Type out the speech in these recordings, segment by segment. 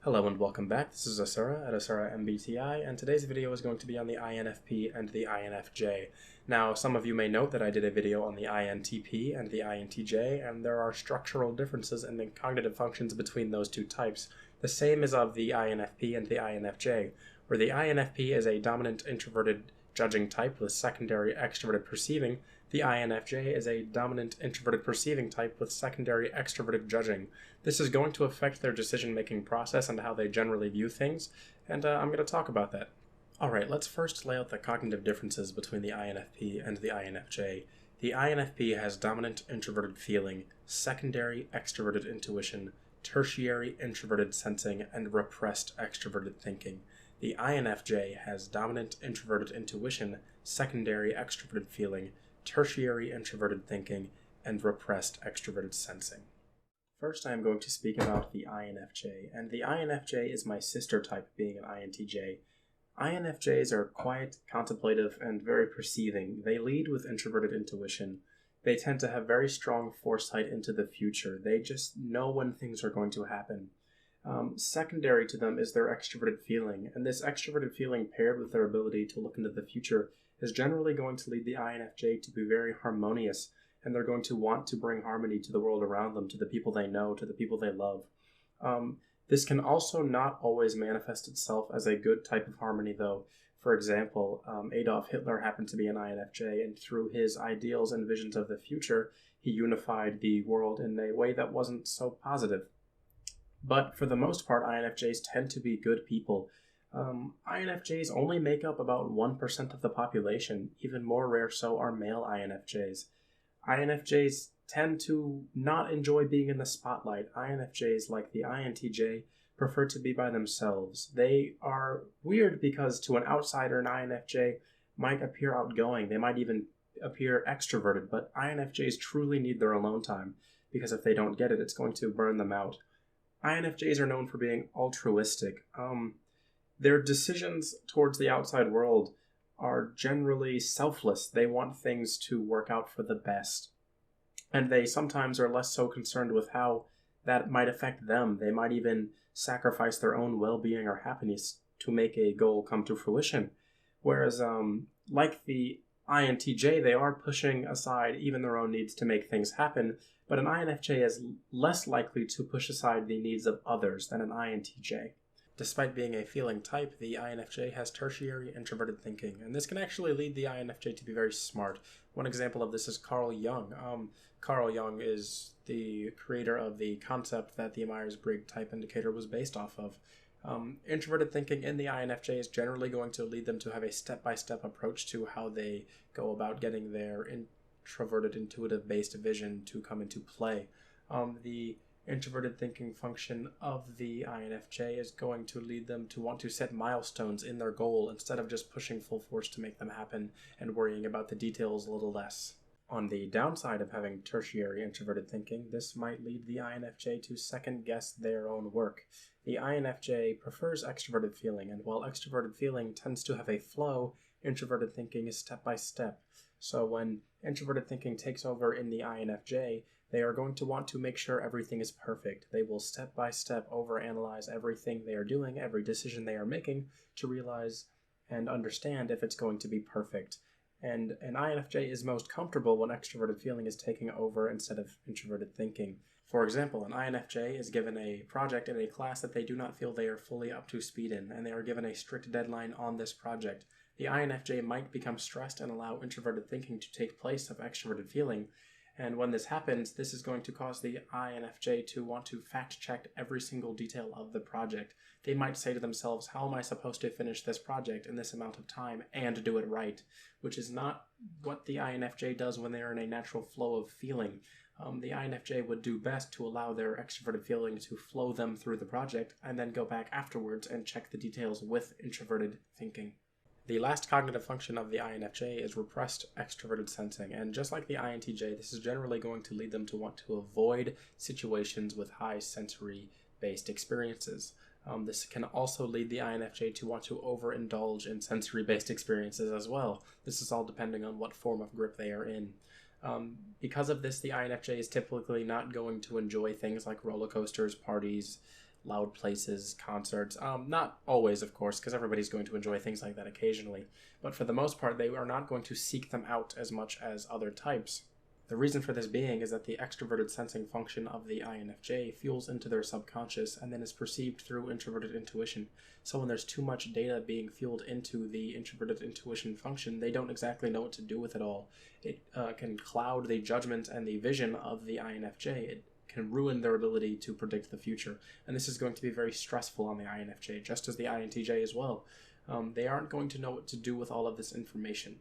Hello and welcome back. This is Asura at Asura MBTI, and today's video is going to be on the INFP and the INFJ. Now, some of you may note that I did a video on the INTP and the INTJ, and there are structural differences in the cognitive functions between those two types. The same is of the INFP and the INFJ, where the INFP is a dominant introverted judging type with secondary extroverted perceiving. The INFJ is a dominant introverted perceiving type with secondary extroverted judging. This is going to affect their decision-making process and how they generally view things, and I'm going to talk about that. Alright, let's first lay out the cognitive differences between the INFP and the INFJ. The INFP has dominant introverted feeling, secondary extroverted intuition, tertiary introverted sensing, and repressed extroverted thinking. The INFJ has dominant introverted intuition, secondary extroverted feeling, tertiary introverted thinking, and repressed extroverted sensing. First, I am going to speak about the INFJ, and the INFJ is my sister type, being an INTJ. INFJs are quiet, contemplative, and very perceiving. They lead with introverted intuition. They tend to have very strong foresight into the future. They just know when things are going to happen. Secondary to them is their extroverted feeling, and this extroverted feeling paired with their ability to look into the future is generally going to lead the INFJ to be very harmonious, and they're going to want to bring harmony to the world around them, to the people they know, to the people they love. This can also not always manifest itself as a good type of harmony, though. For example, Adolf Hitler happened to be an INFJ, and through his ideals and visions of the future, he unified the world in a way that wasn't so positive. But for the most part, INFJs tend to be good people. INFJs only make up about 1% of the population. Even more rare so are male INFJs. INFJs tend to not enjoy being in the spotlight. INFJs, like the INTJ, prefer to be by themselves. They are weird because to an outsider, an INFJ might appear outgoing. They might even appear extroverted, but INFJs truly need their alone time because if they don't get it, it's going to burn them out. INFJs are known for being altruistic. Their decisions towards the outside world are generally selfless. They want things to work out for the best. And they sometimes are less so concerned with how that might affect them. They might even sacrifice their own well-being or happiness to make a goal come to fruition. Whereas, like the INTJ, they are pushing aside even their own needs to make things happen, but an INFJ is less likely to push aside the needs of others than an INTJ. Despite being a feeling type, the INFJ has tertiary introverted thinking, and this can actually lead the INFJ to be very smart. One example of this is Carl Jung. Carl Jung is the creator of the concept that the Myers-Briggs type indicator was based off of. Introverted thinking in the INFJ is generally going to lead them to have a step-by-step approach to how they go about getting their introverted intuitive-based vision to come into play. The introverted thinking function of the INFJ is going to lead them to want to set milestones in their goal instead of just pushing full force to make them happen and worrying about the details a little less. On the downside of having tertiary introverted thinking, this might lead the INFJ to second-guess their own work. The INFJ prefers extroverted feeling, and while extroverted feeling tends to have a flow, introverted thinking is step-by-step. So when introverted thinking takes over in the INFJ, they are going to want to make sure everything is perfect. They will step-by-step overanalyze everything they are doing, every decision they are making, to realize and understand if it's going to be perfect. And an INFJ is most comfortable when extroverted feeling is taking over instead of introverted thinking. For example, an INFJ is given a project in a class that they do not feel they are fully up to speed in, and they are given a strict deadline on this project. The INFJ might become stressed and allow introverted thinking to take place of extroverted feeling, and when this happens, this is going to cause the INFJ to want to fact-check every single detail of the project. They might say to themselves, how am I supposed to finish this project in this amount of time and do it right? Which is not what the INFJ does when they are in a natural flow of feeling. The INFJ would do best to allow their extroverted feeling to flow them through the project and then go back afterwards and check the details with introverted thinking. The last cognitive function of the INFJ is repressed extroverted sensing, and just like the INTJ, this is generally going to lead them to want to avoid situations with high sensory-based experiences. This can also lead the INFJ to want to overindulge in sensory-based experiences as well. This is all depending on what form of grip they are in. Because of this, the INFJ is typically not going to enjoy things like roller coasters, parties, loud places, concerts. Not always, of course, because everybody's going to enjoy things like that occasionally. But for the most part, they are not going to seek them out as much as other types. The reason for this being is that the extroverted sensing function of the INFJ fuels into their subconscious and then is perceived through introverted intuition. So when there's too much data being fueled into the introverted intuition function, they don't exactly know what to do with it all. It can cloud the judgment and the vision of the INFJ. It can ruin their ability to predict the future. And this is going to be very stressful on the INFJ, just as the INTJ as well. They aren't going to know what to do with all of this information.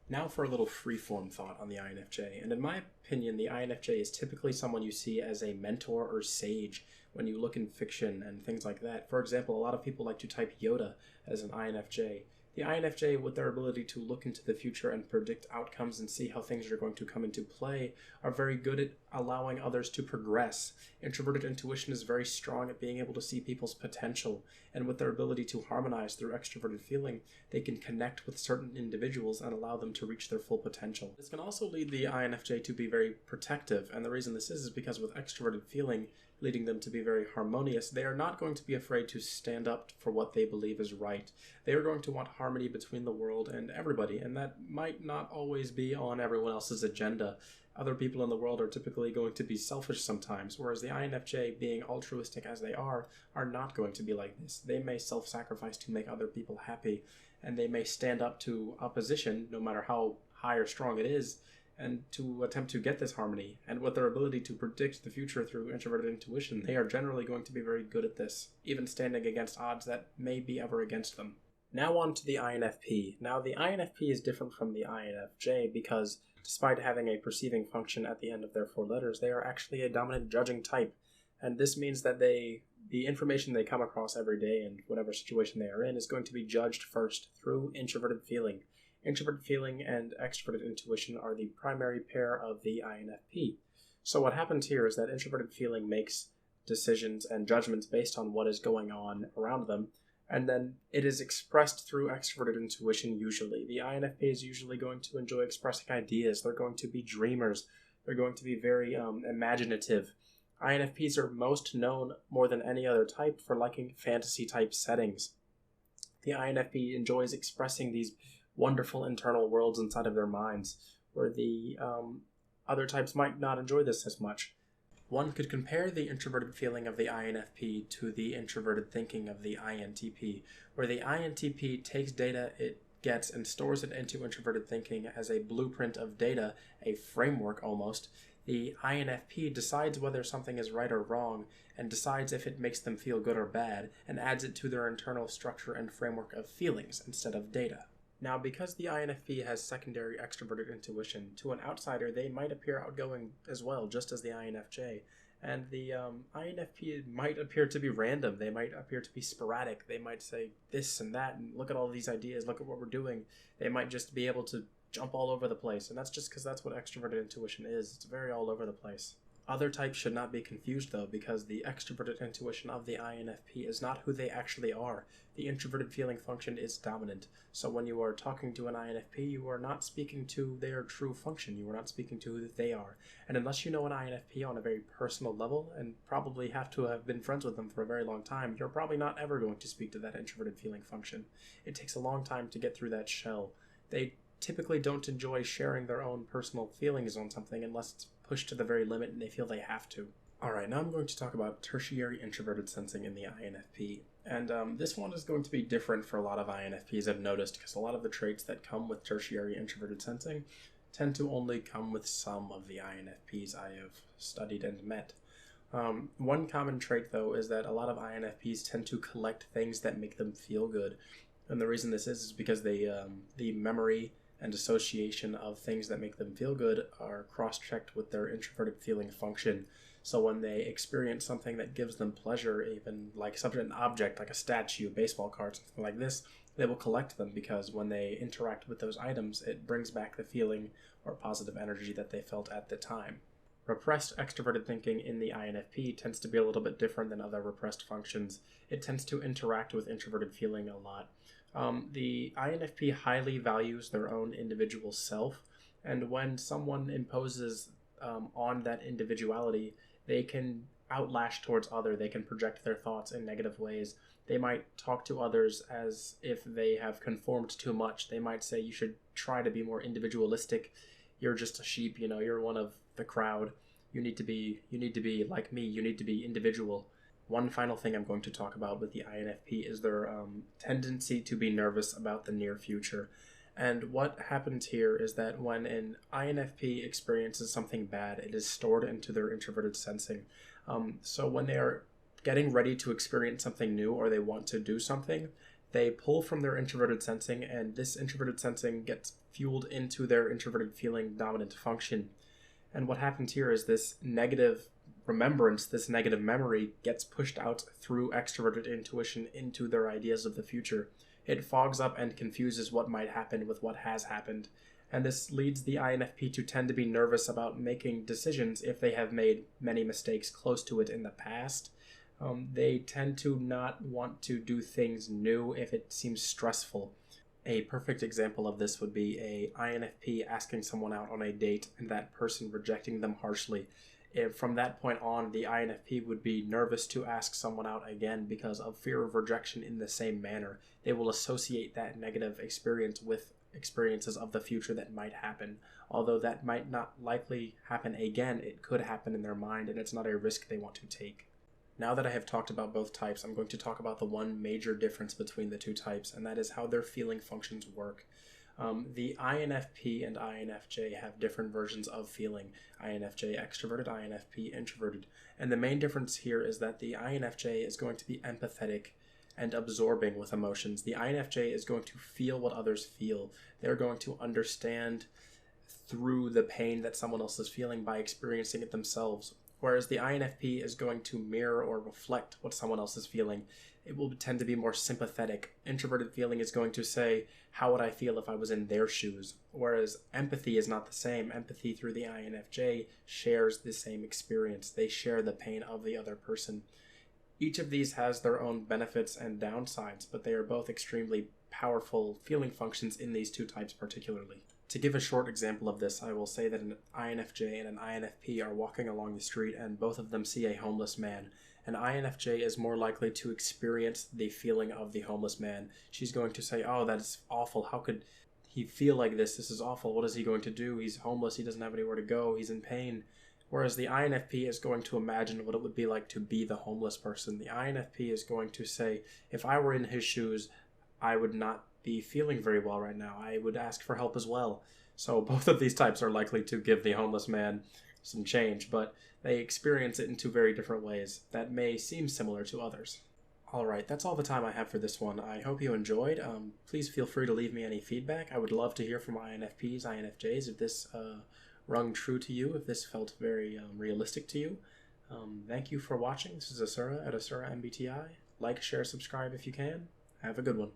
Now for a little freeform thought on the INFJ, and in my opinion, the INFJ is typically someone you see as a mentor or sage when you look in fiction and things like that. For example, a lot of people like to type Yoda as an INFJ. The INFJ, with their ability to look into the future and predict outcomes and see how things are going to come into play, are very good at allowing others to progress. Introverted intuition is very strong at being able to see people's potential, and with their ability to harmonize through extroverted feeling, they can connect with certain individuals and allow them to reach their full potential. This can also lead the INFJ to be very protective, and the reason this is because with extroverted feeling leading them to be very harmonious, they are not going to be afraid to stand up for what they believe is right. They are going to want harmony between the world and everybody, and that might not always be on everyone else's agenda. Other people in the world are typically going to be selfish sometimes, whereas the INFJ, being altruistic as they are not going to be like this. They may self-sacrifice to make other people happy, and they may stand up to opposition, no matter how high or strong it is, and to attempt to get this harmony. And with their ability to predict the future through introverted intuition, they are generally going to be very good at this, even standing against odds that may be ever against them. Now on to the INFP. Now the INFP is different from the INFJ because despite having a perceiving function at the end of their 4 letters, they are actually a dominant judging type. And this means that the information they come across every day in whatever situation they are in is going to be judged first through introverted feeling. Introverted feeling and extroverted intuition are the primary pair of the INFP. So what happens here is that introverted feeling makes decisions and judgments based on what is going on around them, and then it is expressed through extroverted intuition usually. The INFP is usually going to enjoy expressing ideas. They're going to be dreamers. They're going to be very imaginative. INFPs are most known more than any other type for liking fantasy type settings. The INFP enjoys expressing these wonderful internal worlds inside of their minds, where the other types might not enjoy this as much. One could compare the introverted feeling of the INFP to the introverted thinking of the INTP, where the INTP takes data it gets and stores it into introverted thinking as a blueprint of data, a framework almost. The INFP decides whether something is right or wrong and decides if it makes them feel good or bad and adds it to their internal structure and framework of feelings instead of data. Now, because the INFP has secondary extroverted intuition, to an outsider they might appear outgoing as well, just as the INFJ. And the INFP might appear to be random, they might appear to be sporadic, they might say this and that, and look at all these ideas, look at what we're doing. They might just be able to jump all over the place, and that's just because that's what extroverted intuition is. It's very all over the place. Other types should not be confused, though, because the extroverted intuition of the INFP is not who they actually are. The introverted feeling function is dominant, so when you are talking to an INFP, you are not speaking to their true function. You are not speaking to who they are. And unless you know an INFP on a very personal level, and probably have to have been friends with them for a very long time, you're probably not ever going to speak to that introverted feeling function. It takes a long time to get through that shell. They typically don't enjoy sharing their own personal feelings on something unless it's pushed to the very limit and they feel they have to. Alright, now I'm going to talk about tertiary introverted sensing in the INFP. And this one is going to be different for a lot of INFPs, I've noticed, because a lot of the traits that come with tertiary introverted sensing tend to only come with some of the INFPs I have studied and met. One common trait, though, is that a lot of INFPs tend to collect things that make them feel good. And the reason this is because they, the memory and association of things that make them feel good are cross-checked with their introverted feeling function. So when they experience something that gives them pleasure, even like an object like a statue, baseball card, something like this, they will collect them because when they interact with those items, it brings back the feeling or positive energy that they felt at the time. Repressed extroverted thinking in the INFP tends to be a little bit different than other repressed functions. It tends to interact with introverted feeling a lot. The INFP highly values their own individual self, and when someone imposes on that individuality, they can outlash towards other. They can project their thoughts in negative ways. They might talk to others as if they have conformed too much. They might say you should try to be more individualistic. You're just a sheep, you're one of the crowd. You need to be like me. You need to be individual. One final thing I'm going to talk about with the INFP is their tendency to be nervous about the near future. And what happens here is that when an INFP experiences something bad, it is stored into their introverted sensing. So when they are getting ready to experience something new or they want to do something, they pull from their introverted sensing, and this introverted sensing gets fueled into their introverted feeling dominant function. And what happens here is this negative remembrance, this negative memory gets pushed out through extroverted intuition into their ideas of the future. It fogs up and confuses what might happen with what has happened. And this leads the INFP to tend to be nervous about making decisions if they have made many mistakes close to it in the past. They tend to not want to do things new if it seems stressful. A perfect example of this would be a INFP asking someone out on a date and that person rejecting them harshly. If from that point on, the INFP would be nervous to ask someone out again because of fear of rejection in the same manner. They will associate that negative experience with experiences of the future that might happen. Although that might not likely happen again, it could happen in their mind, and it's not a risk they want to take. Now that I have talked about both types, I'm going to talk about the one major difference between the two types, and that is how their feeling functions work. The INFP and INFJ have different versions of feeling. INFJ extroverted, INFP introverted. And the main difference here is that the INFJ is going to be empathetic and absorbing with emotions. The INFJ is going to feel what others feel. They're going to understand through the pain that someone else is feeling by experiencing it themselves. Whereas the INFP is going to mirror or reflect what someone else is feeling. It will tend to be more sympathetic. Introverted feeling is going to say, how would I feel if I was in their shoes? Whereas empathy is not the same. Empathy through the INFJ shares the same experience. They share the pain of the other person. Each of these has their own benefits and downsides, but they are both extremely powerful feeling functions in these two types particularly. To give a short example of this, I will say that an INFJ and an INFP are walking along the street and both of them see a homeless man. An INFJ is more likely to experience the feeling of the homeless man. She's going to say, oh, that's awful. How could he feel like this? This is awful. What is he going to do? He's homeless. He doesn't have anywhere to go. He's in pain. Whereas the INFP is going to imagine what it would be like to be the homeless person. The INFP is going to say, if I were in his shoes, I would not be feeling very well right now. I would ask for help as well. So both of these types are likely to give the homeless man some change, but they experience it in two very different ways that may seem similar to others. Alright, that's all the time I have for this one. I hope you enjoyed. Please feel free to leave me any feedback. I would love to hear from INFPs, INFJs, if this rung true to you, if this felt very realistic to you. Thank you for watching. This is Asura at Asura MBTI. Like, share, subscribe if you can. Have a good one.